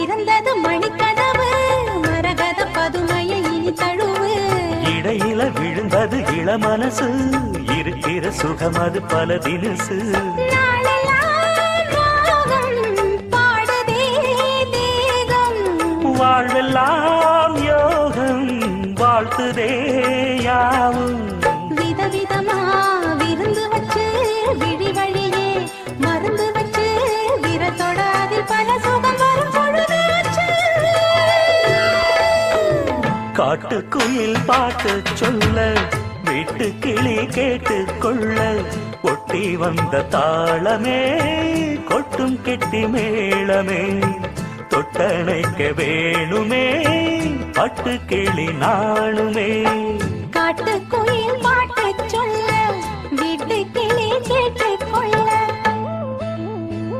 திறந்தது மணிக்கதவு மரகத பதுமையை இனி தழுவு இடையில விழுந்தது இளமனசு இருக்கிற சுகம் அது பல தினசு பாடுதே தேகம் வாழ்வெல்லாம் யோகம் வாழ்த்துதே யாவும் விதவிதமா விருந்து வச்சு விழி வழியே மருந்து வச்சு விரத்தோட அதில் பல சுகம் வரும் பொழுதாச்சு காட்டுக்குயில் பாட்டு சொல்ல வீட்டு கிளி கேட்டு கொள்ள ஒட்டி வந்த தாளமே கொட்டும் கெட்டி மேளமே தொட்டணைக்க வேணுமே பட்டு கிளி நாணுமே காட்டுக்குயில் பாட்டு சொல்ல வீட்டு கிளி கேட்டு